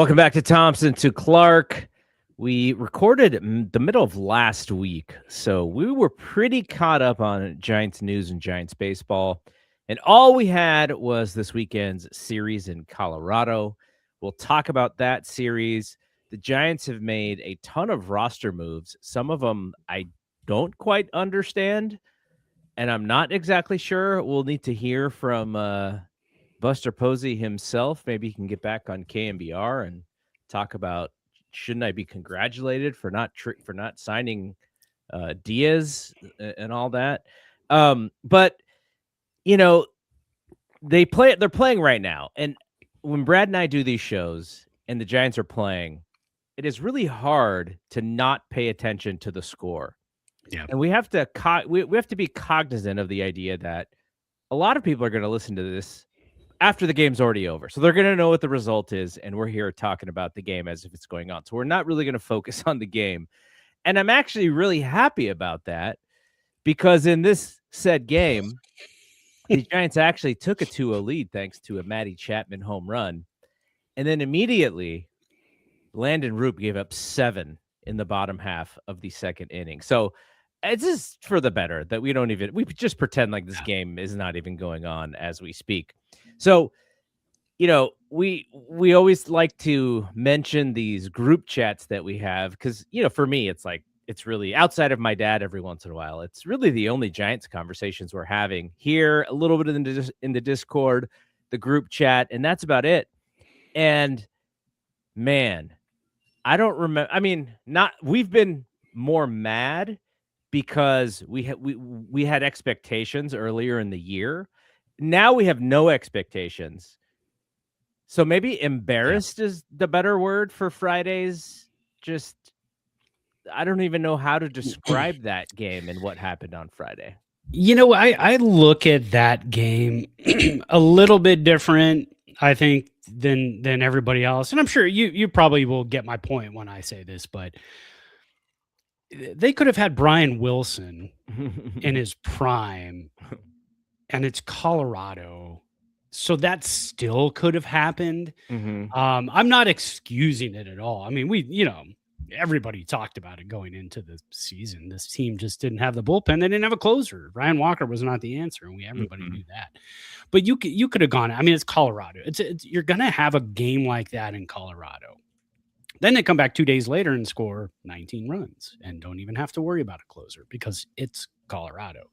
Welcome back to Thompson to Clark. We recorded the middle of last week, so we were pretty caught up on Giants news and Giants baseball. And all we had was this weekend's series in Colorado. We'll talk about that series. The Giants have made a ton of roster moves. Some of them I don't quite understand, and I'm not exactly sure. We'll need to hear from Buster Posey himself. Maybe he can get back on KMBR and talk about, shouldn't I be congratulated for not signing Diaz and all that. But you know, they're playing right now, and when Brad and I do these shows and the Giants are playing, it is really hard to not pay attention to the score. Yeah, and we have to we have to be cognizant of the idea that a lot of people are going to listen to this after the game's already over. So they're going to know what the result is, and we're here talking about the game as if it's going on. So we're not really going to focus on the game. And I'm actually really happy about that, because in this said game, the Giants actually took a 2-0 lead thanks to a Matty Chapman home run. And then immediately, Landon Roop gave up 7 in the bottom half of the second inning. So it's just for the better that we just pretend like this game is not even going on as we speak. So, you know, we always like to mention these group chats that we have, because, you know, for me, it's like, it's really, outside of my dad every once in a while, it's really the only Giants conversations we're having here, a little bit in the Discord, the group chat, and that's about it. And man, I don't remember. I mean, we've been more mad because we had expectations earlier in the year. Now we have no expectations. So maybe embarrassed is the better word for Fridays. Just, I don't even know how to describe that game and what happened on Friday. You know, I look at that game a little bit different, I think, than everybody else. And I'm sure you probably will get my point when I say this, but they could have had Brian Wilson in his prime, and it's Colorado. So that still could have happened. Mm-hmm. I'm not excusing it at all. I mean, everybody talked about it going into the season. This team just didn't have the bullpen. They didn't have a closer. Ryan Walker was not the answer, and everybody knew that. But you could have gone. I mean, it's Colorado. You're going to have a game like that in Colorado. Then they come back 2 days later and score 19 runs and don't even have to worry about a closer because it's Colorado.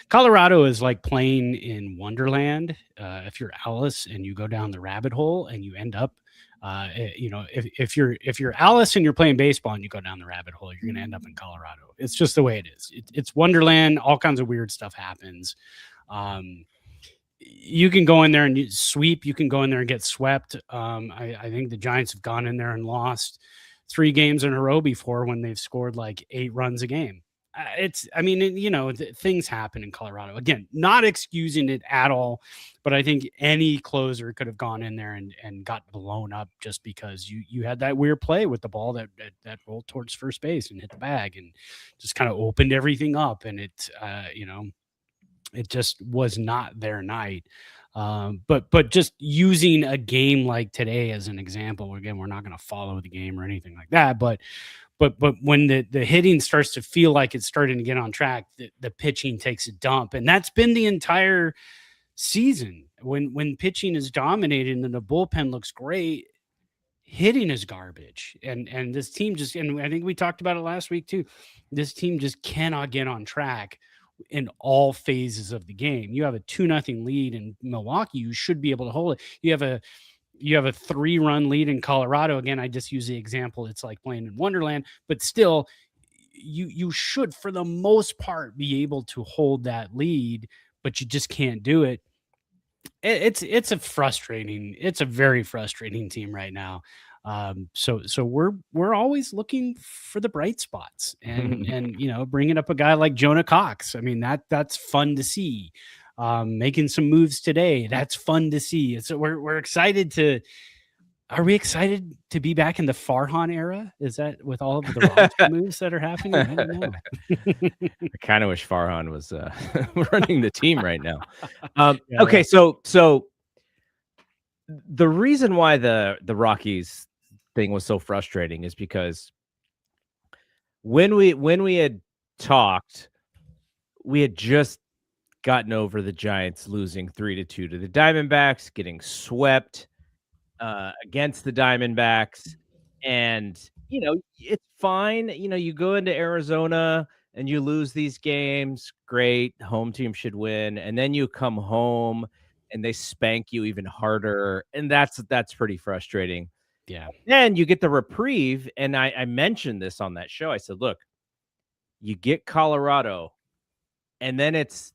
Colorado is like playing in Wonderland. If you're Alice and you go down the rabbit hole and you end up, if you're Alice and you're playing baseball and you go down the rabbit hole, you're going to end up in Colorado. It's just the way it is. It's Wonderland. All kinds of weird stuff happens. You can go in there and sweep. You can go in there and get swept. I think the Giants have gone in there and lost 3 games in a row before when they've scored like 8 runs a game. Things happen in Colorado. Again, not excusing it at all, but I think any closer could have gone in there and got blown up just because you had that weird play with the ball that rolled towards first base and hit the bag and just kind of opened everything up. And it just was not their night. But just using a game like today as an example, again, we're not going to follow the game or anything like that, but when the hitting starts to feel like it's starting to get on track, the pitching takes a dump. And that's been the entire season. When pitching is dominated and the bullpen looks great, hitting is garbage. And this team and I think we talked about it last week too, this team just cannot get on track in all phases of the game. You have a 2-0 lead in Milwaukee. You should be able to hold it. You have a 3-run lead in Colorado. Again, I just use the example. It's like playing in Wonderland, but still you should, for the most part, be able to hold that lead, but you just can't do it. It's a very frustrating team right now. So we're always looking for the bright spots and bringing up a guy like Jonah Cox. I mean, that's fun to see. Making some moves today, that's fun to see. We're excited are we excited to be back in the Farhan era? Is that with all of the roster moves that are happening? I don't know. I kind of wish Farhan was running the team right now. Okay, so the reason why the Rockies thing was so frustrating is because when we had talked, we had just gotten over the Giants losing 3-2 to the Diamondbacks, getting swept against the Diamondbacks. And, it's fine. You go into Arizona and you lose these games. Great. Home team should win. And then you come home and they spank you even harder. And that's pretty frustrating. Yeah. Then you get the reprieve. And I mentioned this on that show. I said, look, you get Colorado, and then it's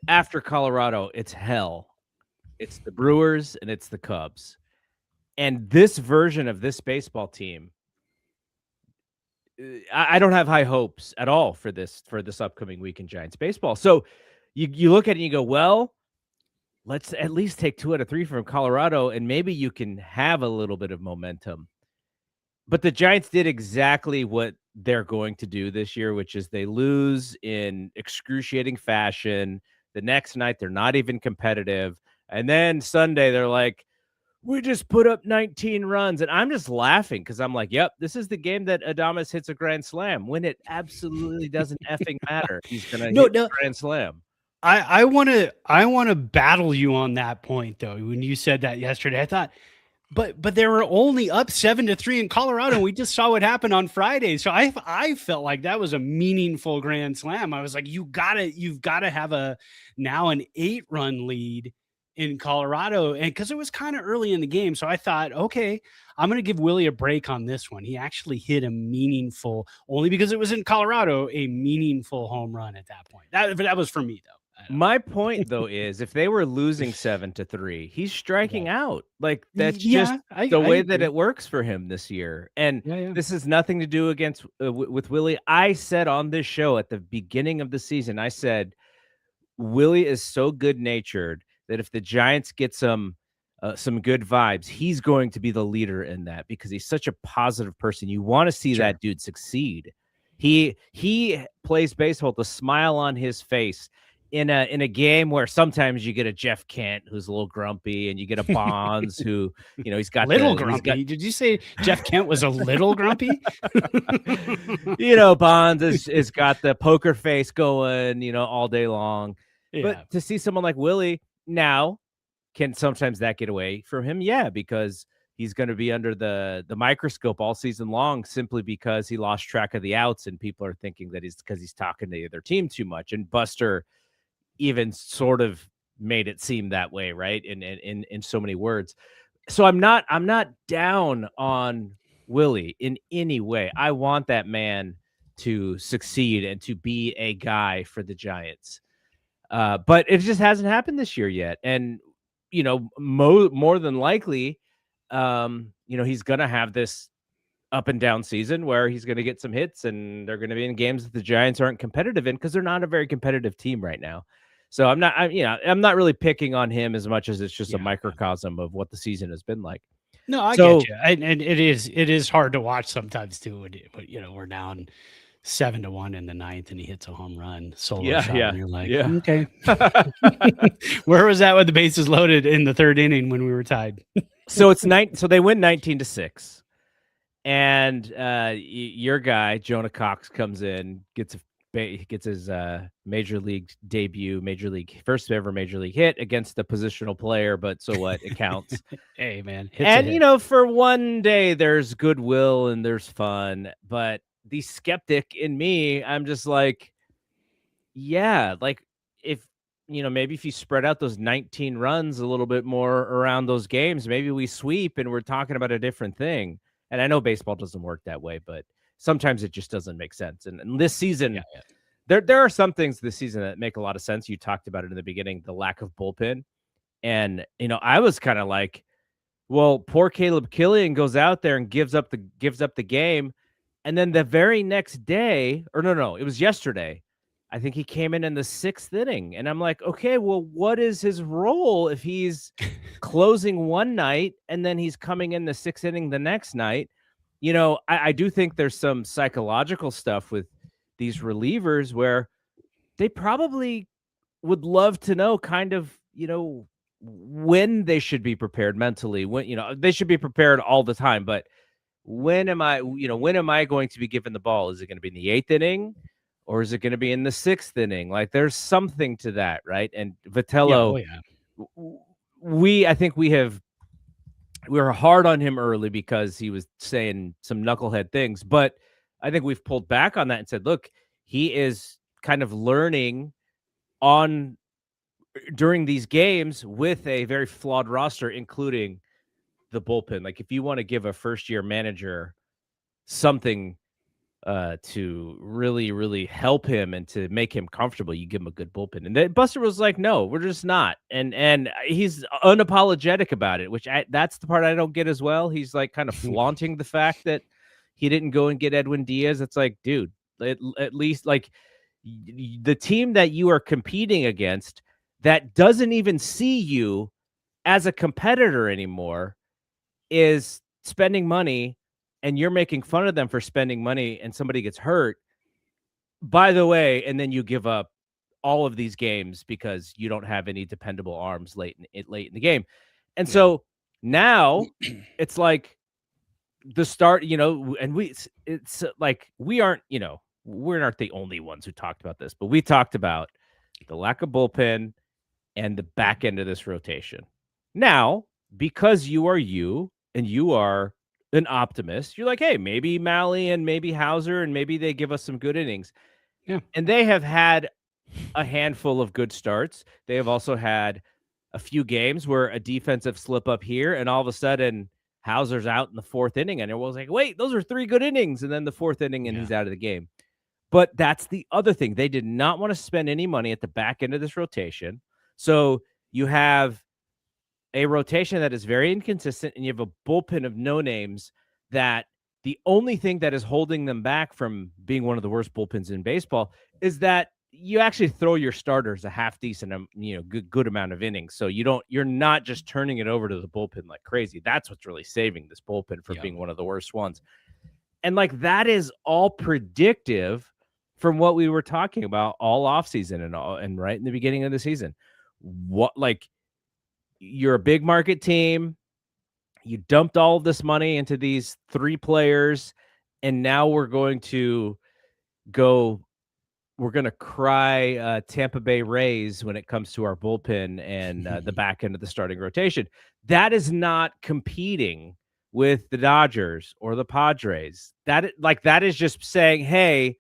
after Colorado, it's hell. It's the Brewers and it's the Cubs. And this version of this baseball team, I don't have high hopes at all for this upcoming week in Giants baseball. So you look at it and you go, well, let's at least take 2 out of 3 from Colorado, and maybe you can have a little bit of momentum. But the Giants did exactly what they're going to do this year, which is they lose in excruciating fashion. The next night, they're not even competitive. And then Sunday, they're like, we just put up 19 runs. And I'm just laughing because I'm like, yep, this is the game that Adames hits a grand slam when it absolutely doesn't effing matter. He's going to hit a grand slam. I want to battle you on that point, though. When you said that yesterday, I thought, but they were only up 7-3 in Colorado, and we just saw what happened on Friday. So I felt like that was a meaningful grand slam. I was like, you've got to have an 8-run lead in Colorado, and because it was kind of early in the game. So I thought, okay, I'm going to give Willie a break on this one. He actually hit a meaningful, only because it was in Colorado, a meaningful home run at that point. That was for me, though. My point, though, is if they were losing 7-3, he's striking out. Like, that's just the way that it works for him this year. And this has nothing to do with Willie. I said on this show at the beginning of the season, I said, Willie is so good-natured that if the Giants get some good vibes, he's going to be the leader in that because he's such a positive person. You want to see that dude succeed. He plays baseball with a smile on his face. In a game where sometimes you get a Jeff Kent who's a little grumpy, and you get a Bonds who, he's got grumpy. Did you say Jeff Kent was a little grumpy? Bonds is got the poker face going, all day long. Yeah. But to see someone like Willie now, can sometimes that get away from him? Yeah, because he's going to be under the microscope all season long simply because he lost track of the outs, and people are thinking that he's talking to their team too much. And Buster even sort of made it seem that way, right? In so many words. So I'm not down on Willie in any way. I want that man to succeed and to be a guy for the Giants. But it just hasn't happened this year yet. And, more than likely, he's going to have this up and down season where he's going to get some hits, and they're going to be in games that the Giants aren't competitive in because they're not a very competitive team right now. So I'm not really picking on him as much as it's just a microcosm of what the season has been like. No, I get you. And it is hard to watch sometimes too. But we're down 7-1 in the ninth, and he hits a home run solo shot. And you're like, okay. Where was that with the bases loaded in the third inning when we were tied? So they win 19-6, and your guy Jonah Cox comes in, gets his major league debut, first ever major league hit against the positional player, but so what? It counts. Hey man, and for one day there's goodwill and there's fun, but the skeptic in me, I'm just like, like if maybe if you spread out those 19 runs a little bit more around those games, maybe we sweep and we're talking about a different thing. And I know baseball doesn't work that way, but sometimes it just doesn't make sense. And this season, there are some things this season that make a lot of sense. You talked about it in the beginning, the lack of bullpen. And, I was kind of like, well, poor Caleb Killian goes out there and gives up the game. And then the very next day, or no, it was yesterday, I think he came in the 6th inning. And I'm like, okay, well, what is his role if he's closing one night and then he's coming in the 6th inning the next night? I do think there's some psychological stuff with these relievers where they probably would love to know kind of, when they should be prepared mentally, when, they should be prepared all the time. But when am I going to be given the ball? Is it going to be in the 8th inning, or is it going to be in the 6th inning? Like, there's something to that, right? And Yeah. Oh Vitello, yeah. I think we were hard on him early because he was saying some knucklehead things, but I think we've pulled back on that and said, look, he is kind of learning on during these games with a very flawed roster, including the bullpen. Like, if you want to give a first-year manager something to really, really help him and to make him comfortable, you give him a good bullpen. And then Buster was like, no, we're just not. And he's unapologetic about it, which that's the part I don't get as well. He's like kind of flaunting the fact that he didn't go and get Edwin Diaz. It's like, dude, at least like the team that you are competing against that doesn't even see you as a competitor anymore is spending money, and you're making fun of them for spending money, and somebody gets hurt, by the way, and then you give up all of these games because you don't have any dependable arms late in the game. And so now it's like the start, and it's like we aren't the only ones who talked about this, but we talked about the lack of bullpen and the back end of this rotation. Now, because you are you and you are an optimist, you're like, hey, maybe Malley and maybe Hauser, and maybe they give us some good innings. Yeah. And they have had a handful of good starts. They have also had a few games where a defensive slip up here, and all of a sudden Hauser's out in the 4th inning, and everyone's like, wait, those are 3 good innings. And then the 4th inning, and he's out of the game. But that's the other thing. They did not want to spend any money at the back end of this rotation. So you have a rotation that is very inconsistent, and you have a bullpen of no names that the only thing that is holding them back from being one of the worst bullpens in baseball is that you actually throw your starters a half decent, good amount of innings. So you're not just turning it over to the bullpen like crazy. That's what's really saving this bullpen from being one of the worst ones. And like, that is all predictive from what we were talking about all offseason and right in the beginning of the season. You're a big market team. You dumped all of this money into these 3 players, and now we're going to cry Tampa Bay Rays when it comes to our bullpen and the back end of the starting rotation. That is not competing with the Dodgers or the Padres. That is just saying, hey,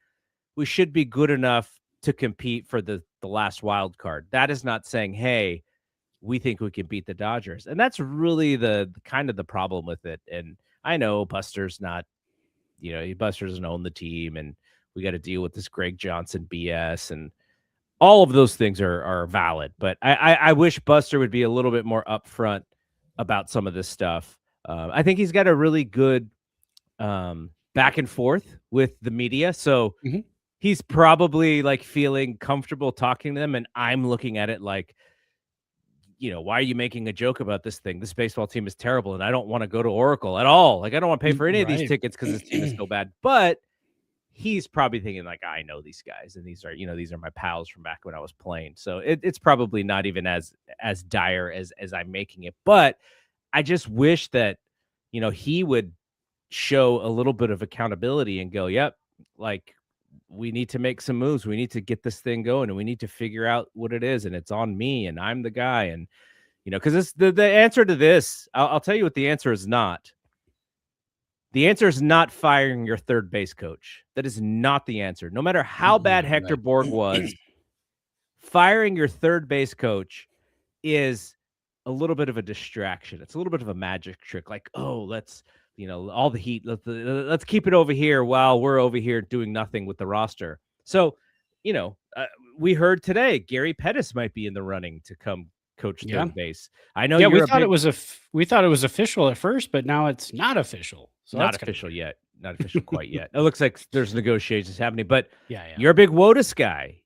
we should be good enough to compete for the last wild card. That is not saying, hey, we think we can beat the Dodgers. And that's really the kind of the problem with it. And I know Buster's not, Buster doesn't own the team, and we got to deal with this Greg Johnson BS, and all of those things are valid. But I wish Buster would be a little bit more upfront about some of this stuff. I think he's got a really good back and forth with the media. So he's probably like feeling comfortable talking to them. And I'm looking at it like, why are you making a joke about this thing? This baseball team is terrible, and I don't want to go to Oracle at all. Like, I don't want to pay for any of these tickets because this team is so bad. But he's probably thinking like, I know these guys, and these are my pals from back when I was playing. So it's probably not even as dire as I'm making it. But I just wish that, he would show a little bit of accountability and go, yep, like, we need to make some moves. We need to get this thing going, and we need to figure out what it is. And it's on me, and I'm the guy. And, because the answer to this, I'll tell you what the answer is not. The answer is not firing your third base coach. That is not the answer. No matter how bad Hector Borg was, firing your third base coach is a little bit of a distraction. It's a little bit of a magic trick. Like, oh, let's, all the heat, let's keep it over here while we're over here doing nothing with the roster. So, we heard today Gary Pettis might be in the running to come coach third base. I know. Yeah, we thought it was official at first, but now it's not official. So not official yet. Not official quite yet. It looks like there's negotiations happening, but you're a big Wotus guy.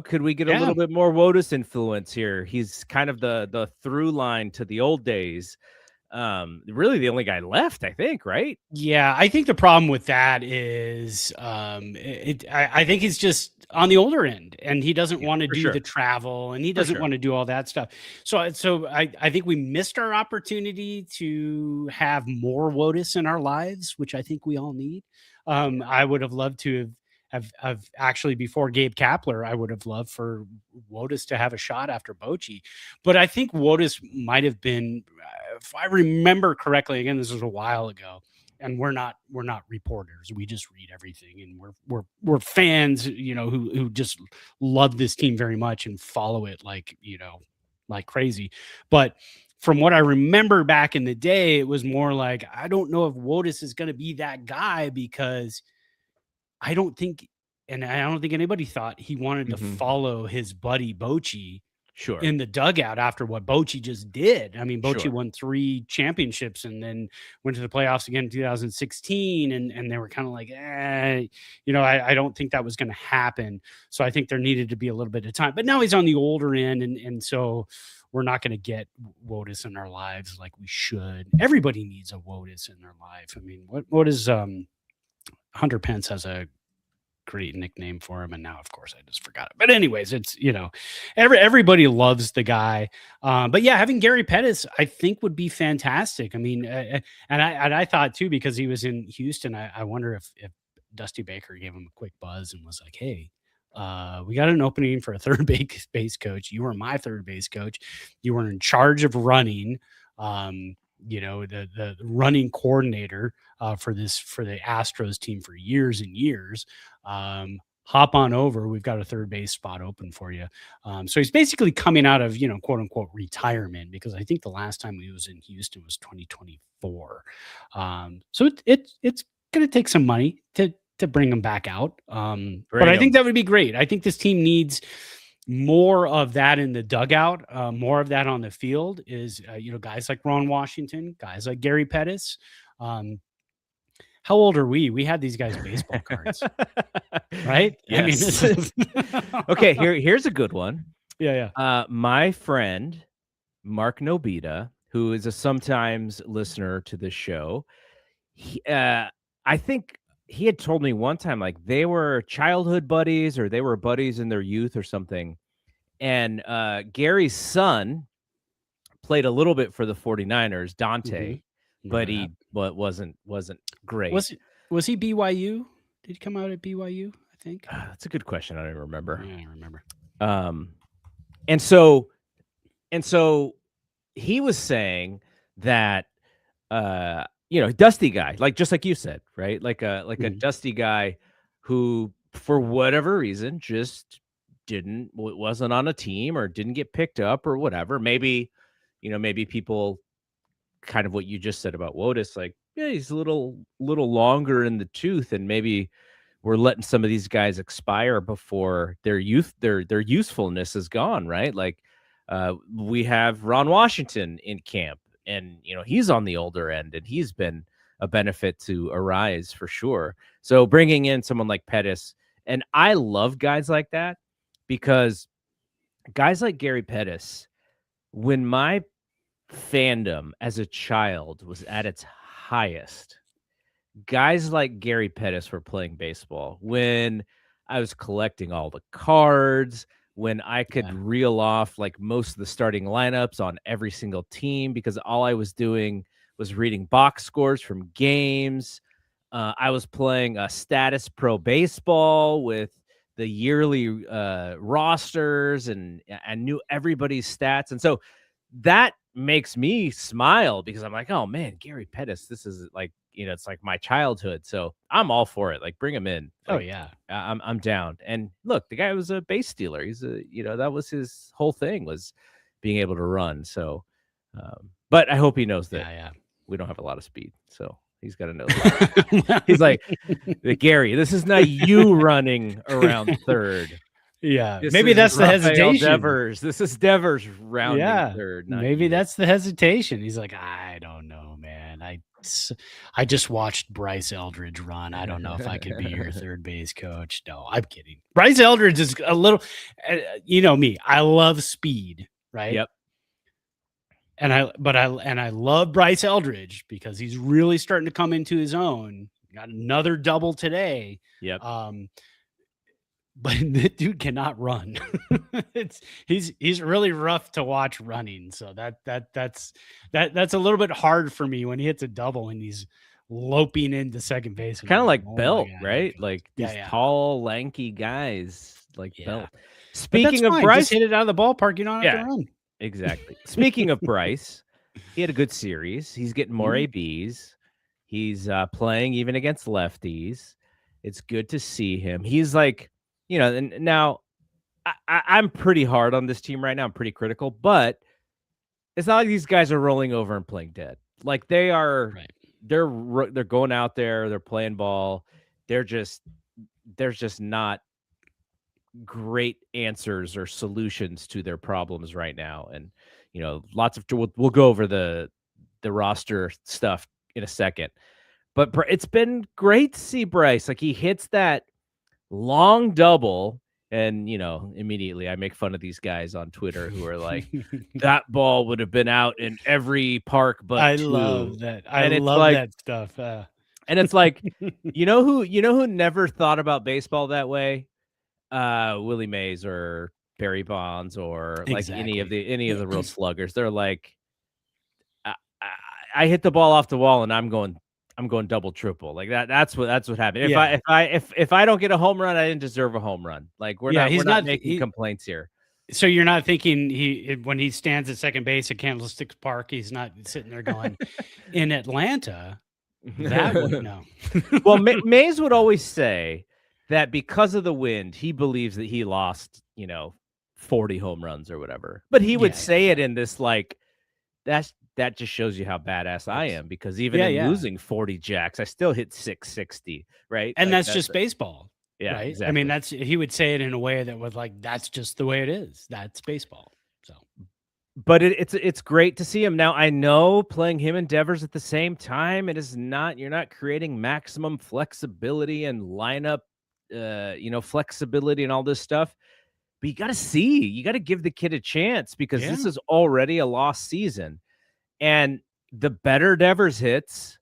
Could we get a little bit more Wotus influence here? He's kind of the through line to the old days. really the only guy left, I think, right? Yeah, I think the problem with that is I think he's just on the older end, and he doesn't Yeah, want to for do sure. the travel, and he For doesn't sure. want to do all that stuff. So I think we missed our opportunity to have more WOTUS in our lives, which I think we all need. I would have loved to have actually, before Gabe Kapler, I would have loved for WOTUS to have a shot after Bochy. But I think WOTUS might have been, if I remember correctly, again, this was a while ago, and we're not reporters. We just read everything, and we're fans, who just love this team very much and follow it like crazy. But from what I remember back in the day, it was more like, I don't know if WOTUS is going to be that guy, because I don't think anybody thought he wanted to follow his buddy Bochy Sure. in the dugout after what Bochy just did. I mean, Bochy Sure. won 3 championships and then went to the playoffs again in 2016. And they were kind of like, I don't think that was going to happen. So I think there needed to be a little bit of time. But now he's on the older end. And so we're not going to get WOTUS in our lives like we should. Everybody needs a WOTUS in their life. I mean, what is Hunter Pence has a great nickname for him, and now of course I just forgot it. But anyways, it's everybody loves the guy. But yeah, having Gary Pettis I think would be fantastic. I mean, and I thought too, because he was in Houston, I wonder if Dusty Baker gave him a quick buzz and was like, hey, we got an opening for a third base coach. You were my third base coach. You were in charge of running. The running coordinator for the Astros team for years and years. Hop on over. We've got a third base spot open for you. So he's basically coming out of, quote unquote retirement, because I think the last time he was in Houston was 2024. So it's going to take some money to bring him back out. But I think that would be great. I think this team needs more of that in the dugout, more of that on the field. Is guys like Ron Washington, guys like Gary Pettis. How old are we? We had these guys' baseball cards, right? Yes. I mean, okay, here's a good one. Yeah. My friend Mark Nobita, who is a sometimes listener to the show, I think he had told me one time, like, they were childhood buddies, or they were buddies in their youth or something. And Gary's son played a little bit for the 49ers, Dante, but he wasn't great. Was he BYU? Did he come out at BYU? I think that's a good question. I don't even remember. Yeah, I remember. And so he was saying that dusty guy, like, just like you said, right? Like a dusty guy who, for whatever reason, just wasn't on a team or didn't get picked up or whatever. Maybe people, kind of what you just said about WOTUS, like, yeah, he's a little longer in the tooth, and maybe we're letting some of these guys expire before their usefulness is gone, right? Like, we have Ron Washington in camp, and he's on the older end, and he's been a benefit to Arise for sure. So bringing in someone like Pettis, and I love guys like that, because guys like Gary Pettis, when my fandom as a child was at its highest, guys like Gary Pettis were playing baseball. When I was collecting all the cards, when I could reel off like most of the starting lineups on every single team, because all I was doing was reading box scores from games. I was playing Status Pro Baseball with the yearly rosters, and I knew everybody's stats. And so that makes me smile, because I'm like, oh man, Gary Pettis, this is like, it's like my childhood. So I'm all for it. Like, bring him in. Like, oh yeah, I'm down. And look, the guy was a base stealer. He's that was his whole thing, was being able to run. So, but I hope he knows that we don't have a lot of speed. So he's got to know that. He's like, Gary, this is not you running around third. Yeah, This maybe that's the hesitation. Devers. This is Devers rounding third. Maybe that's the hesitation. He's like, I don't know, man. I just watched Bryce Eldridge run. I don't know if I could be your third base coach. No, I'm kidding. Bryce Eldridge is a little, me. I love speed, right? Yep. And I love Bryce Eldridge because he's really starting to come into his own. Got another double today. Yep. But that dude cannot run. He's really rough to watch running. So that's a little bit hard for me when he hits a double and he's loping into second base. Kind of like Oh Belt, God, right? Like these tall, lanky guys like Belt. Speaking of Bryce, just hit it out of the ballpark. You don't have to run. Exactly. Speaking of Bryce, he had a good series. He's getting more ABs. He's playing even against lefties. It's good to see him. He's like, you know, and now I'm pretty hard on this team right now. I'm pretty critical, but it's not like these guys are rolling over and playing dead. Like they are, they're going out there, they're playing ball. There's just not great answers or solutions to their problems right now. And, you know, lots of, we'll go over the roster stuff in a second, but it's been great to see Bryce. Like he hits that long double. And, you know, immediately I make fun of these guys on Twitter who are like, that ball would have been out in every park but I two. love that. I love that stuff. And it's like, you know who never thought about baseball that way? Willie Mays or Barry Bonds or like any of the real sluggers. They're like, I hit the ball off the wall and I'm going double triple like that. That's what happened. If I don't get a home run, I didn't deserve a home run. Like we're not making complaints here. So you're not thinking when he stands at second base at Candlestick Park, he's not sitting there going, in Atlanta, that would no. Well, Mays would always say that because of the wind, he believes that he lost, 40 home runs or whatever. But he would say it in this like that just shows you how badass I am, because even in losing 40 jacks, I still hit 660, right? And like, that's just baseball. Yeah, right. Exactly. I mean, he would say it in a way that was like, that's just the way it is. That's baseball. So, but it's great to see him now. I know playing him and Devers at the same time, you're not creating maximum flexibility and lineup, flexibility and all this stuff. But you got to give the kid a chance, because this is already a lost season. And the better Devers hits,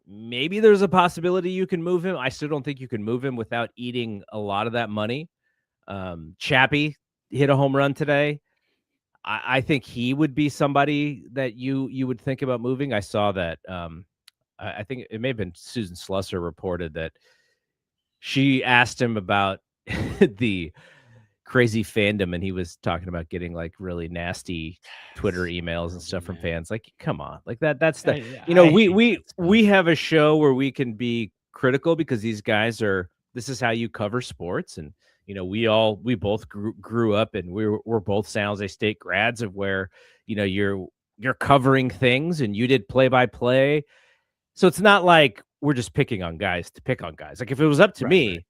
maybe there's a possibility you can move him. I still don't think you can move him without eating a lot of that money. Chappie hit a home run today. I think he would be somebody that you would think about moving. I saw that. I think it may have been Susan Slusser reported that she asked him about the crazy fandom, and he was talking about getting like really nasty Twitter emails and stuff from fans. Like, come on, like that's the we have a show where we can be critical because these guys this is how you cover sports. And we both grew up, and we're both San Jose State grads, of where you're covering things and you did play-by-play. So it's not like we're just picking on guys to pick on guys. Like if it was up to me,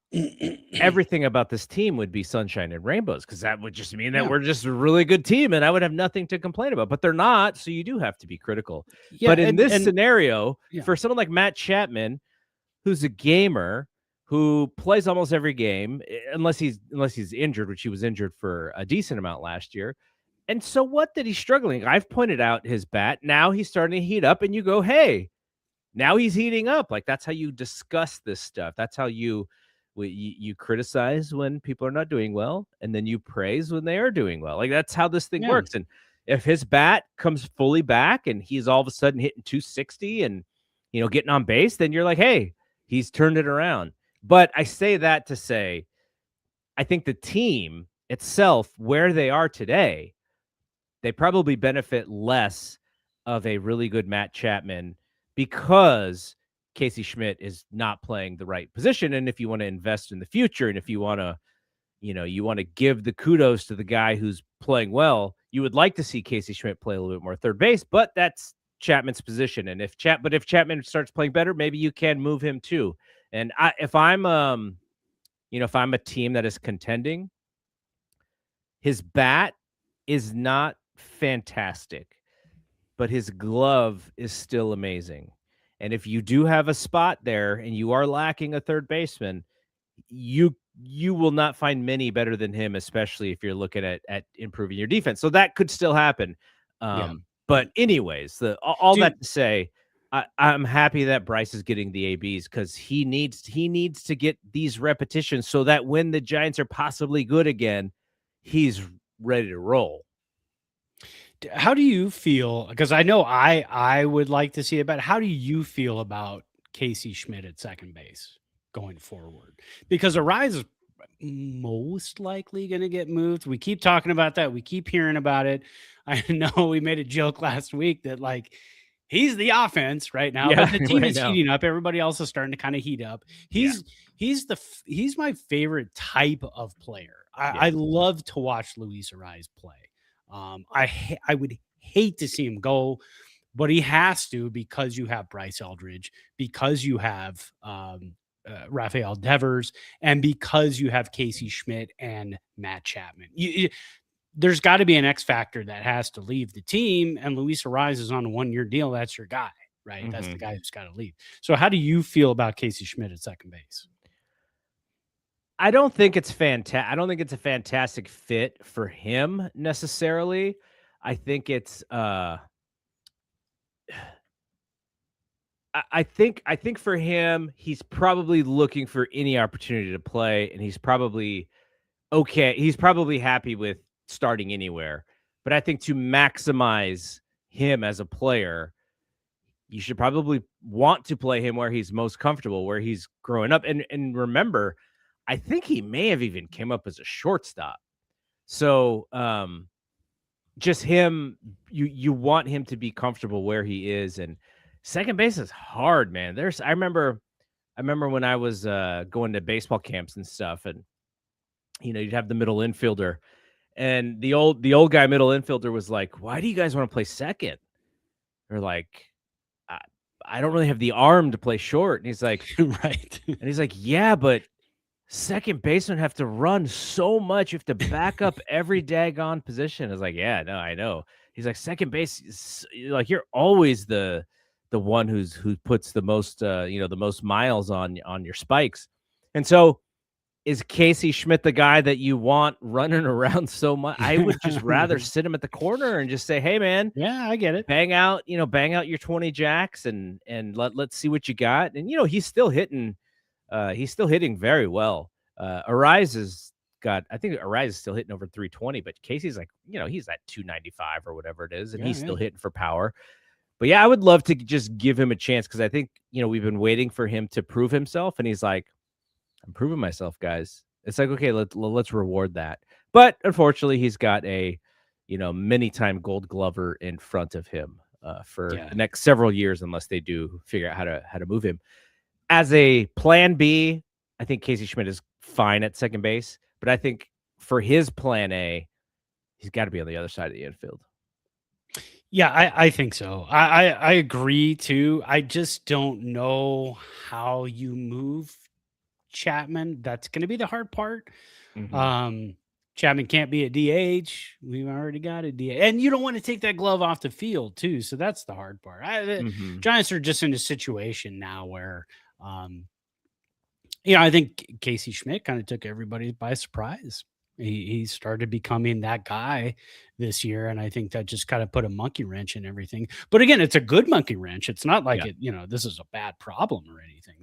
everything about this team would be sunshine and rainbows, because that would just mean that we're just a really good team and I would have nothing to complain about. But they're not, so you do have to be critical. But in this scenario, for someone like Matt Chapman, who's a gamer, who plays almost every game, unless he's injured, which he was injured for a decent amount last year. And so what that he's struggling? I've pointed out his bat. Now he's starting to heat up, and you go, hey, now he's heating up. Like that's how you discuss this stuff. That's how you criticize when people are not doing well, and then you praise when they are doing well. Like that's how this thing works. And if his bat comes fully back and he's all of a sudden hitting 260 and getting on base, then you're like, hey, he's turned it around. But I say that to say, I think the team itself, where they are today, they probably benefit less of a really good Matt Chapman, because Casey Schmidt is not playing the right position. And if you want to invest in the future, and if you want to, you want to give the kudos to the guy who's playing well, you would like to see Casey Schmidt play a little bit more third base, but that's Chapman's position. And if Chapman starts playing better, maybe you can move him too. And if I'm a team that is contending, his bat is not fantastic, but his glove is still amazing. And if you do have a spot there and you are lacking a third baseman, you will not find many better than him, especially if you're looking at improving your defense. So that could still happen. But anyways, all Dude, that to say, I'm happy that Bryce is getting the ABs because he needs to get these repetitions so that when the Giants are possibly good again, he's ready to roll. how do you feel? Because I know I would like to see it, but how do you feel about Casey Schmidt at second base going forward? Because Arise is most likely going to get moved. We keep talking about that. We keep hearing about it. I know we made a joke last week that like he's the offense right now, Yeah, but the team right is now. heating up. Everybody else is starting to kind of heat up. He's my favorite type of player. I love to watch Luis Arise play. I would hate to see him go, but he has to because you have Bryce Eldridge, because you have Rafael Devers, and because you have Casey Schmidt and Matt Chapman. There's got to be an X factor that has to leave the team, and Luis Arise is on a 1-year deal. That's your guy, right? That's the guy who's got to leave. So how do you feel about Casey Schmidt at second base? I don't think it's fantastic. I don't think it's a fantastic fit for him necessarily. I think it's I think for him, he's probably looking for any opportunity to play, and he's probably okay. He's probably happy with starting anywhere. But I think to maximize him as a player, you should probably want to play him where he's most comfortable, where he's growing up. And remember, I think he may have even came up as a shortstop. So just him, you want him to be comfortable where he is, and second base is hard, man. I remember when I was going to baseball camps and stuff, and you'd have the middle infielder, and the old guy middle infielder was like, "Why do you guys want to play second?" They're like, I don't really have the arm to play short. And he's like, right. And he's like, yeah, but second baseman have to run so much. You have to back up every daggone position. I was like, yeah, no, I know. He's like, second base, like you're always the one who puts the most, the most miles on your spikes. And so is Casey Schmidt the guy that you want running around so much? I would just rather sit him at the corner and just say, hey, man. Yeah, I get it. Bang out your 20 jacks and let's see what you got. And, he's still hitting very well. Arise is still hitting over 320, but Casey's like, he's at 295 or whatever it is. And he's still hitting for power. But yeah, I would love to just give him a chance. Cause I think, we've been waiting for him to prove himself. And he's like, I'm proving myself, guys. It's like, okay, let's reward that. But unfortunately, he's got a, many-time Gold Glover in front of him for the next several years, unless they do figure out how to move him. As a plan B, I think Casey Schmidt is fine at second base, but I think for his plan A, he's got to be on the other side of the infield. Yeah, I think so. I agree too. I just don't know how you move Chapman. That's going to be the hard part. Mm-hmm. Chapman can't be a DH. We've already got a DH. And you don't want to take that glove off the field too. So that's the hard part. Giants are just in a situation now where, I think Casey Schmidt kind of took everybody by surprise. He started becoming that guy this year. And I think that just kind of put a monkey wrench in everything. But again, it's a good monkey wrench. It's not like this is a bad problem or anything.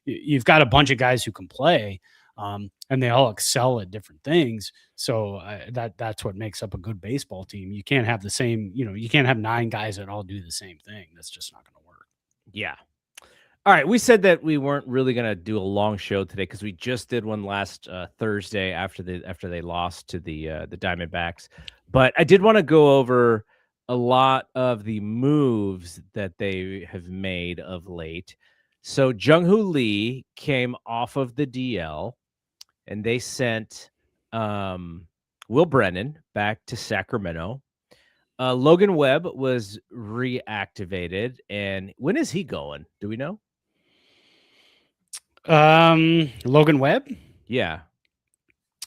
You've got a bunch of guys who can play. And they all excel at different things. So that's what makes up a good baseball team. You can't have the same, you can't have 9 guys that all do the same thing. That's just not going to work. Yeah. All right. We said that we weren't really going to do a long show today because we just did one last Thursday after they lost to the Diamondbacks. But I did want to go over a lot of the moves that they have made of late. So Jung-Hoo Lee came off of the DL. And they sent Will Brennan back to Sacramento. Logan Webb was reactivated. And when is he going? Do we know? Logan Webb? Yeah.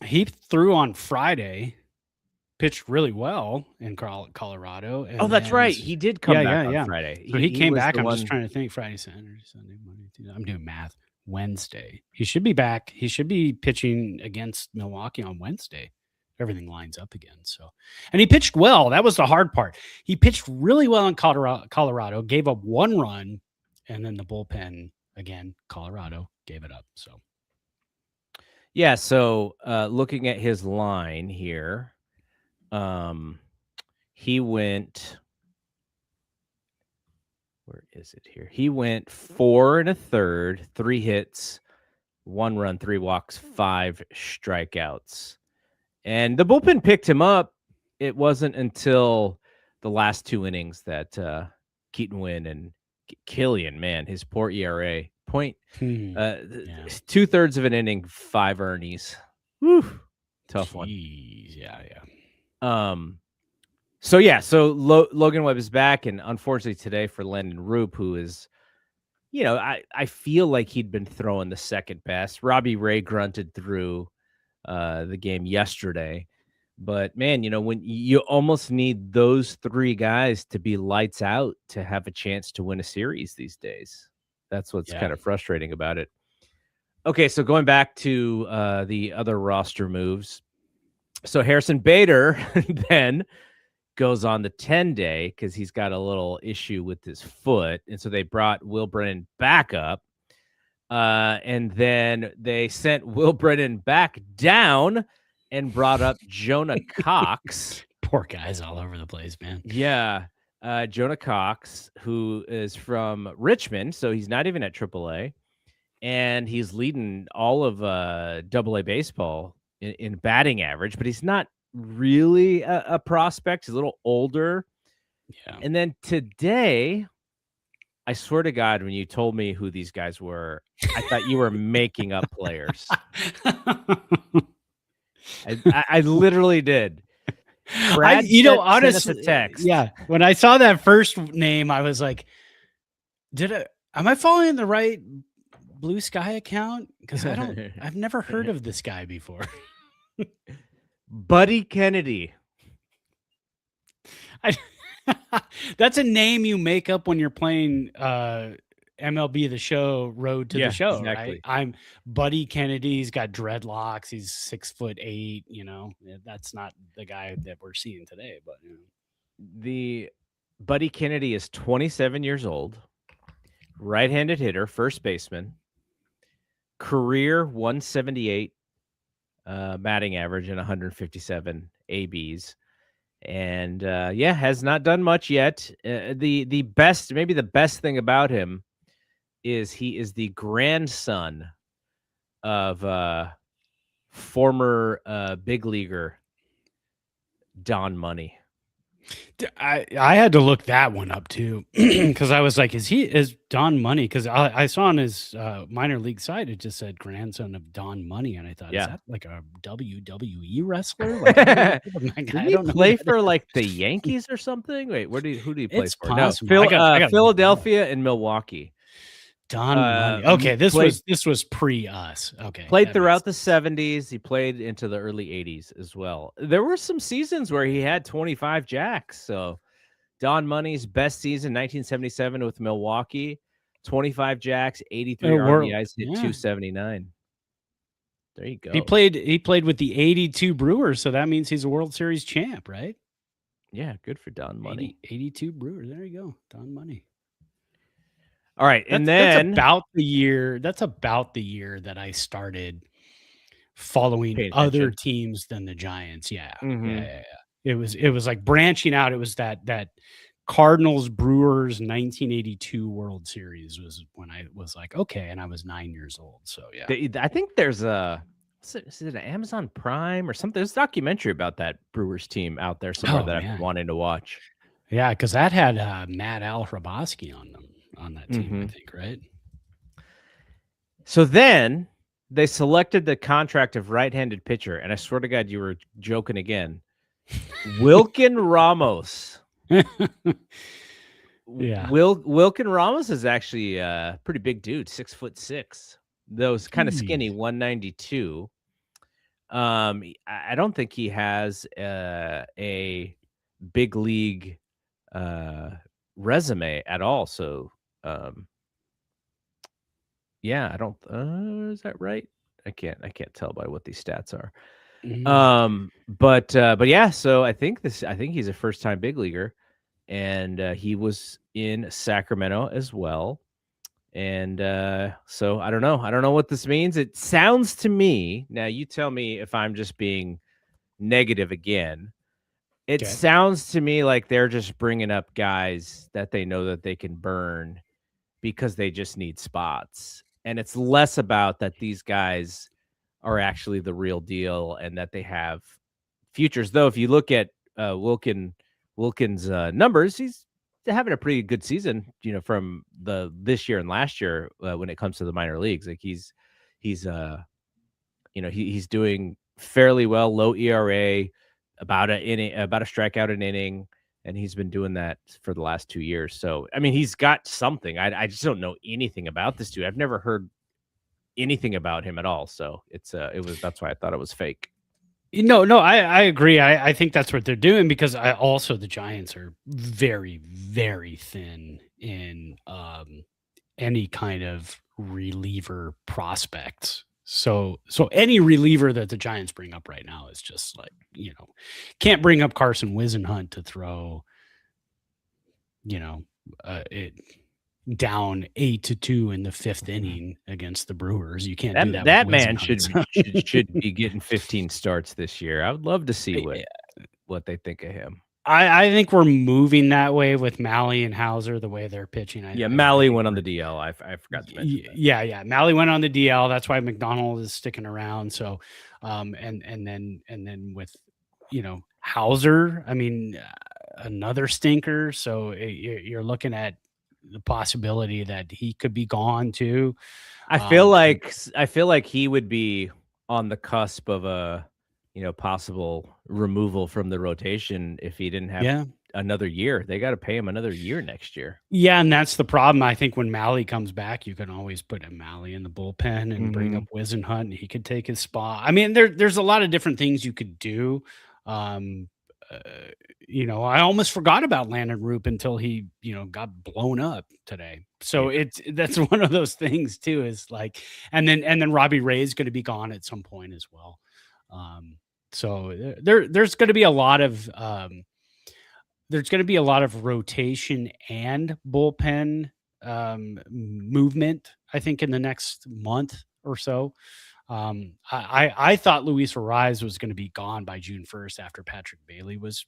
He threw on Friday, pitched really well in Colorado. And that's right. He did come back on Friday. So he came back. I'm just trying to think. Friday, Saturday, Sunday, Monday, Tuesday. I'm doing math. Wednesday. He should be back. He should be pitching against Milwaukee on Wednesday. everything lines up again. So, and he pitched well. That was the hard part. He pitched really well in Colorado, gave up 1 run, and then the bullpen again, Colorado gave it up. So, Yeah. So looking at his line here, he went. Where is it here? He went 4 1/3, 3 hits, 1 run, 3 walks, 5 strikeouts. And the bullpen picked him up. It wasn't until the last 2 innings that Keaton Wynn and Killian, man, his poor ERA, point, 2/3 of an inning, 5 earnies. Whew, tough one. Yeah. So Logan Webb is back, and unfortunately today for Landon Roop, who is, I feel like he'd been throwing the second best. Robbie Ray grunted through the game yesterday, but man, when you almost need those 3 guys to be lights out to have a chance to win a series these days. That's what's kind of frustrating about it. Okay, so going back to the other roster moves. So Harrison Bader then goes on the 10-day because he's got a little issue with his foot. And so they brought Will Brennan back up. And then they sent Will Brennan back down and brought up Jonah Cox. Poor guy's all over the place, man. Yeah. Jonah Cox, who is from Richmond. So he's not even at AAA. And he's leading all of AA baseball in batting average, but he's not really a prospect. He's a little older. Yeah. And then today, I swear to God, when you told me who these guys were, I thought you were making up players. I literally did. Brad honestly, text. Yeah. When I saw that first name, I was like, am I following the right Blue Sky account? Because I've never heard of this guy before. Buddy Kennedy. That's a name you make up when you're playing MLB The Show, Road to the Show, exactly. Right? I'm Buddy Kennedy. He's got dreadlocks. He's 6'8". That's not the guy that we're seeing today. But the Buddy Kennedy is 27 years old, right-handed hitter, first baseman, career 178 batting average and 157 ABs. And has not done much yet. Maybe the best thing about him is he is the grandson of former big leaguer Don Money. I had to look that one up too, because I was like, is Don Money? Because I saw on his minor league site, it just said grandson of Don Money, and I thought, is that like a WWE wrestler? Like, did he play for like the Yankees or something? Wait, who did he play for? Possible. No, Philadelphia and Milwaukee. Don Money. Okay, this was pre us. Okay, played throughout the 70s. He played into the early 80s as well. There were some seasons where he had 25 jacks. So Don Money's best season, 1977 with Milwaukee, 25 jacks, 83 RBIs, hit 279. There you go. He played with the 82 Brewers, so that means he's a World Series champ, right? Yeah, good for Don Money. 82 Brewers. There you go, Don Money. All right, that's about the year that I started following other teams than the Giants. Yeah. Mm-hmm. Yeah. It was like branching out. It was that Cardinals Brewers 1982 World Series was when I was like, okay, and I was 9 years old. So yeah, I think there's is it an Amazon Prime or something? There's a documentary about that Brewers team out there somewhere that I've been wanting to watch. Yeah, because that had Matt Al Hrabosky on that team, I think, right? So then they selected the contract of right-handed pitcher, and I swear to God, you were joking again. Wilkin Ramos. Wilkin Ramos is actually a pretty big dude, 6'6", though kind of skinny, 192. I don't think he has a big league resume at all. So, I don't. Is that right? I can't tell by what these stats are. But yeah, so I think he's a first time big leaguer, and he was in Sacramento as well. And so I don't know what this means. It sounds to me, now you tell me if I'm just being negative again. It Okay. sounds to me like they're just bringing up guys that they know that they can burn because they just need spots. And it's less about that these guys are actually the real deal and that they have futures. Though if you look at Wilkins' numbers, he's having a pretty good season, from this year and last year when it comes to the minor leagues. Like he's he's doing fairly well, low ERA, about a strikeout an inning, and he's been doing that for the last 2 years. So, I mean, he's got something. I just don't know anything about this dude. I've never heard anything about him at all. So that's why I thought it was fake. No, I agree. I think that's what they're doing because the Giants are very, very thin in any kind of reliever prospects. So any reliever that the Giants bring up right now is just like, can't bring up Carson Whisenhunt to throw, it down 8-2 in the 5th inning against the Brewers. You can't do that. That man should be getting 15 starts this year. I would love to see what they think of him. I think we're moving that way with Malley and Hauser, the way they're pitching. Malley went on the DL. I forgot to mention that. Yeah. Malley went on the DL. That's why McDonald is sticking around. So, and then with, Hauser, I mean, another stinker. So you're looking at the possibility that he could be gone too. I feel like he would be on the cusp of a possible removal from the rotation if he didn't have another year. They got to pay him another year next year. Yeah, and that's the problem. I think when Malley comes back, you can always put Malley in the bullpen and bring up Whisenhunt, and he could take his spot. I mean, there's a lot of different things you could do. I almost forgot about Landon Roop until he, got blown up today. So that's one of those things too, is like, and then Robbie Ray is going to be gone at some point as well. So there's going to be a lot of rotation and bullpen movement, I think, in the next month or so. I thought Luis Arraez was going to be gone by June 1st after Patrick Bailey was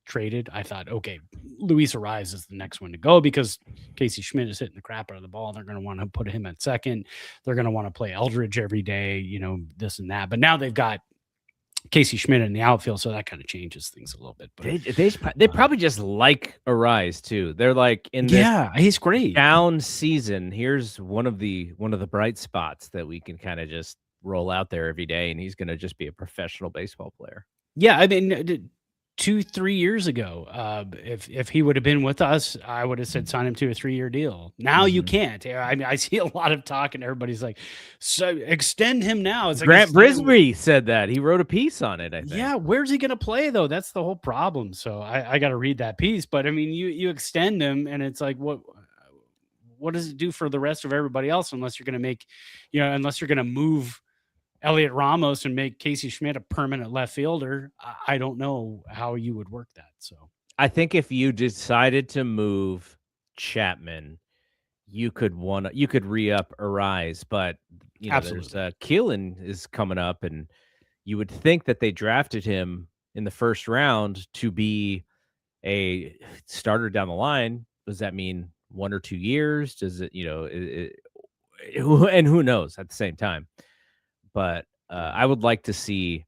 traded. I thought, okay, Luis Arraez is the next one to go because Casey Schmidt is hitting the crap out of the ball. They're going to want to put him at second. They're going to want to play Eldridge every day, this and that. But now they've got Casey Schmidt in the outfield, so that kind of changes things a little bit. But they probably just like Arraez too. They're like in this he's great down season. Here's one of the bright spots that we can kind of just roll out there every day, and he's going to just be a professional baseball player. Yeah, I mean, 2-3 years ago, if he would have been with us, I would have said sign him to a 3-year deal. Now you can't. I mean, I see a lot of talk, and everybody's like, "So extend him now." It's like Grant Brisbee said that. He wrote a piece on it, I think. Yeah, where's he going to play though? That's the whole problem. So I got to read that piece. But I mean, you extend him, and it's like, what does it do for the rest of everybody else? Unless you're going to move Elliot Ramos and make Casey Schmidt a permanent left fielder, I don't know how you would work that. So I think if you decided to move Chapman, you could re-up Arraez, but there's Keelan is coming up, and you would think that they drafted him in the first round to be a starter down the line. Does that mean 1 or 2 years? Does it, and who knows at the same time? But I would like to see.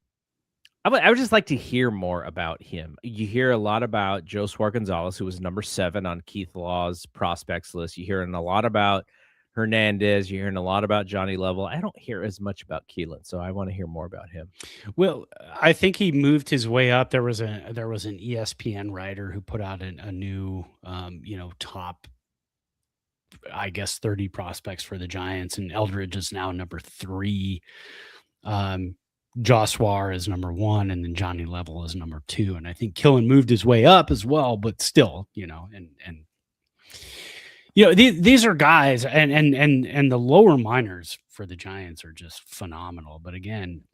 I would just like to hear more about him. You hear a lot about Josué Gonzalez, who was number 7 on Keith Law's prospects list. You're hearing a lot about Hernandez. You're hearing a lot about Johnny Level. I don't hear as much about Keelan, so I want to hear more about him. Well, I think he moved his way up. There was an ESPN writer who put out a new, top, I guess, 30 prospects for the Giants, and Eldridge is now number 3. Josué is number 1, and then Johnny Level is number 2. And I think Keelan moved his way up as well, but still, these are guys, and the lower minors for the Giants are just phenomenal. But again,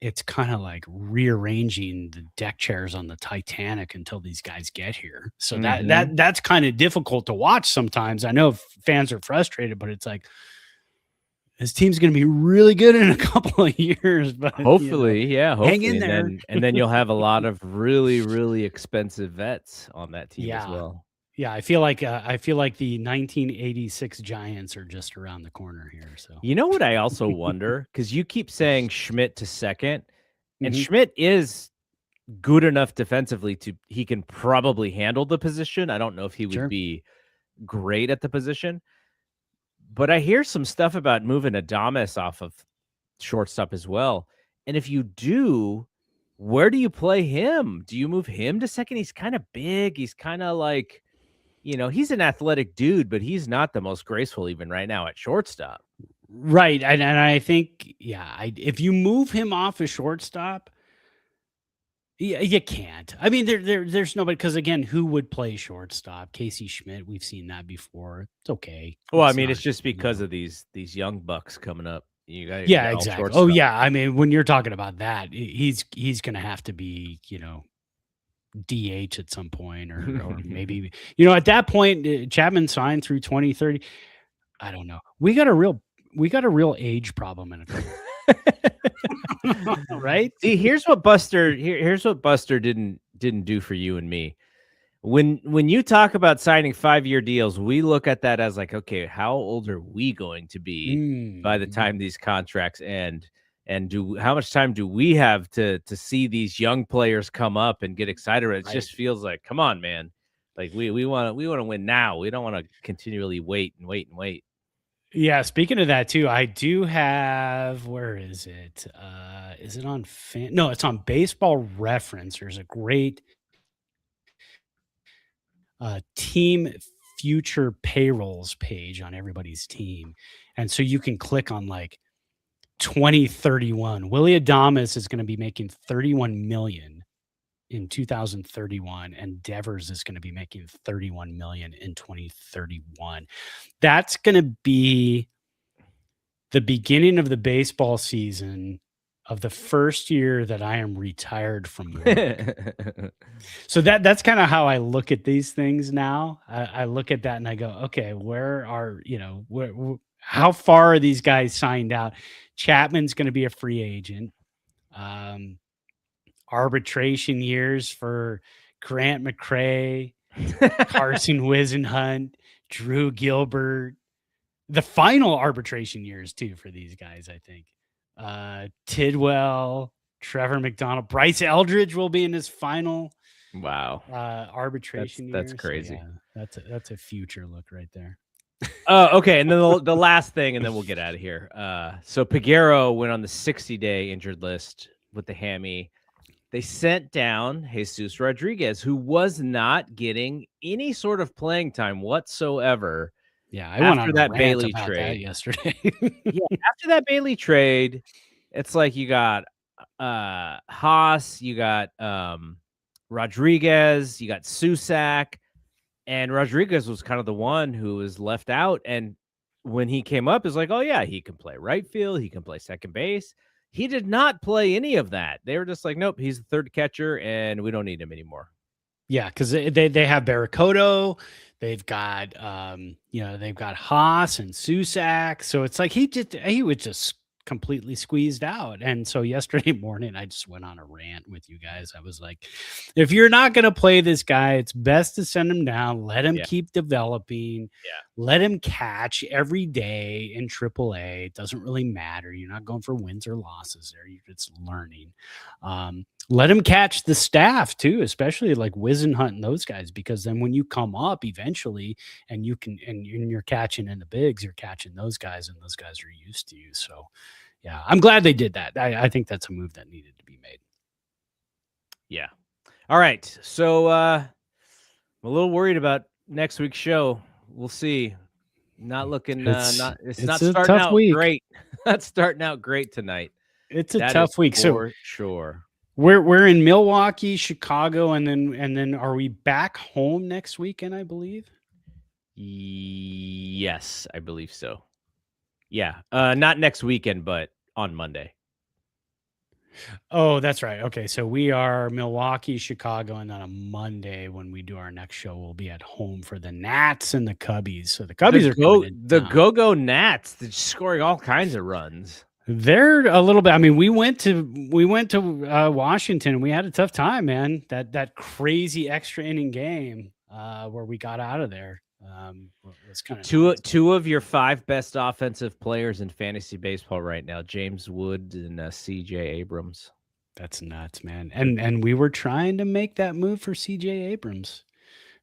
it's kind of like rearranging the deck chairs on the Titanic until these guys get here. So that's kind of difficult to watch sometimes. I know fans are frustrated, but it's like this team's going to be really good in a couple of years. But hopefully, hopefully, hang in there. And then you'll have a lot of really, really expensive vets on that team as well. Yeah, I feel like the 1986 Giants are just around the corner here. So you know what I also wonder, because you keep saying Schmidt to second, and Schmidt is good enough defensively he can probably handle the position. I don't know if he would be great at the position, but I hear some stuff about moving Adames off of shortstop as well. And if you do, where do you play him? Do you move him to second? He's kind of big. He's kind of like, he's an athletic dude, but he's not the most graceful even right now at shortstop. Right. And I think, if you move him off a shortstop, you can't. I mean, there's nobody, because again, who would play shortstop? Casey Schmidt. We've seen that before. It's okay. Well, it's just because of these young bucks coming up. You got exactly. Oh yeah. I mean, when you're talking about that, he's going to have to be, DH at some point, or maybe, at that point, Chapman signed through 2030. I don't know. We got a real age problem in a couple. Right? See, here's what Buster didn't do for you and me. When you talk about signing 5-year deals, we look at that as like, okay, how old are we going to be by the time these contracts end? And how much time do we have to see these young players come up and get excited? It just feels like, come on, man. Like we want to win now. We don't want to continually wait and wait and wait. Yeah, speaking of that too, I do have, where is it? Is it on No, it's on Baseball Reference. There's a great team future payrolls page on everybody's team. And so you can click on like 2031. Willie Adames is going to be making $31 million in 2031, and Devers is going to be making $31 million in 2031. That's going to be the beginning of the baseball season of the first year that I am retired from work. So that's kind of how I look at these things now. I look at that and I go, okay, where are, how far are these guys signed out? Chapman's going to be a free agent. Arbitration years for Grant McCray, Carson Wisenhunt, Drew Gilbert. The final arbitration years too for these guys, I think. Tidwell, Trevor McDonald, Bryce Eldridge will be in his final arbitration year. That's crazy. So, that's a future look right there. Okay, and then the last thing, and then we'll get out of here. So Peguero went on the 60-day injured list with the hammy. They sent down Jesus Rodriguez, who was not getting any sort of playing time whatsoever. Yeah, I went on that Bailey trade yesterday. After that Bailey trade, it's like you got Haas, you got Rodriguez, you got Susac, and Rodriguez was kind of the one who was left out. And when he came up, it's like, oh yeah, he can play right field, he can play second base. He did not play any of that. They were just like, nope, he's the third catcher, and we don't need him anymore. Yeah, because they have Barracoto, they've got they've got Haas and Susac, so it's like he was just completely squeezed out. And so yesterday morning, I just went on a rant with you guys. I was like, if you're not going to play this guy, it's best to send him down, let him keep developing, let him catch every day in AAA. It doesn't really matter. You're not going for wins or losses there. You're just learning. Let him catch the staff too, especially like Wisenhunt and those guys, because then when you come up eventually and you're catching in the bigs, you're catching those guys, and those guys are used to you. So yeah, I'm glad they did that. I think that's a move that needed to be made. Yeah. All right. So I'm a little worried about next week's show. We'll see. Not looking it's not starting out week. Great. Not starting out great tonight. It's a tough week. So sure. We're in Milwaukee, Chicago, and then are we back home next weekend, I believe? Yes, I believe so. Yeah. Not next weekend, but on Monday. Oh, that's right. Okay, so we are Milwaukee, Chicago, and then on Monday when we do our next show, we'll be at home for the Nats and the Cubbies. So the Cubbies are coming in The town. Go-Go Nats, they're scoring all kinds of runs. They're a little bit. I mean, we went to Washington. We had a tough time, man. That crazy extra inning game where we got out of there was kind of two of your 5 best offensive players in fantasy baseball right now, James Wood and C.J. Abrams. That's nuts, man. And we were trying to make that move for C.J. Abrams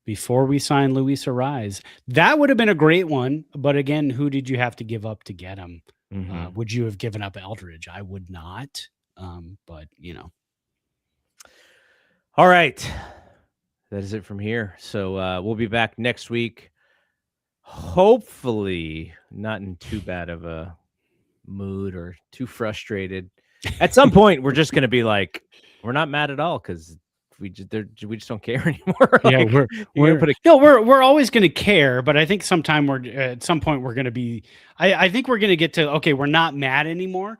before we signed Luis Ariz. That would have been a great one. But again, who did you have to give up to get him? Mm-hmm. Would you have given up Eldridge? I would not. But All right. That is it from here. So we'll be back next week. Hopefully not in too bad of a mood or too frustrated. At some point, we're just going to be like, we're not mad at all because we just don't care anymore. Yeah, we're always going to care, but I think at some point we're going to be. I think we're going to get to okay, we're not mad anymore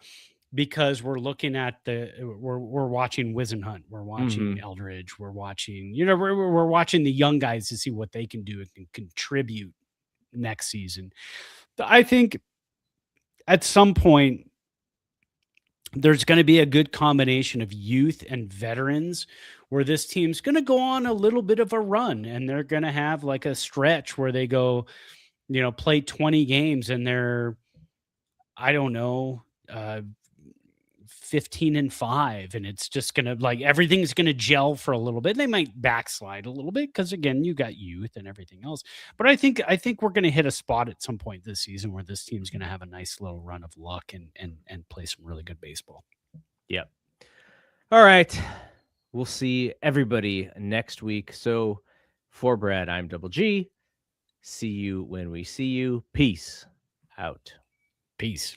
because we're looking at we're watching Wisenhunt, we're watching Eldridge, we're watching we're watching the young guys to see what they can do and can contribute next season. I think at some point there's going to be a good combination of youth and veterans where this team's going to go on a little bit of a run and they're going to have like a stretch where they go, play 20 games and they're, I don't know, 15-5. And it's just going to like, everything's going to gel for a little bit. They might backslide a little bit because again, you got youth and everything else. But I think we're going to hit a spot at some point this season where this team's going to have a nice little run of luck and play some really good baseball. Yep. All right. We'll see everybody next week. So for Brad, I'm Double G. See you when we see you. Peace out. Peace.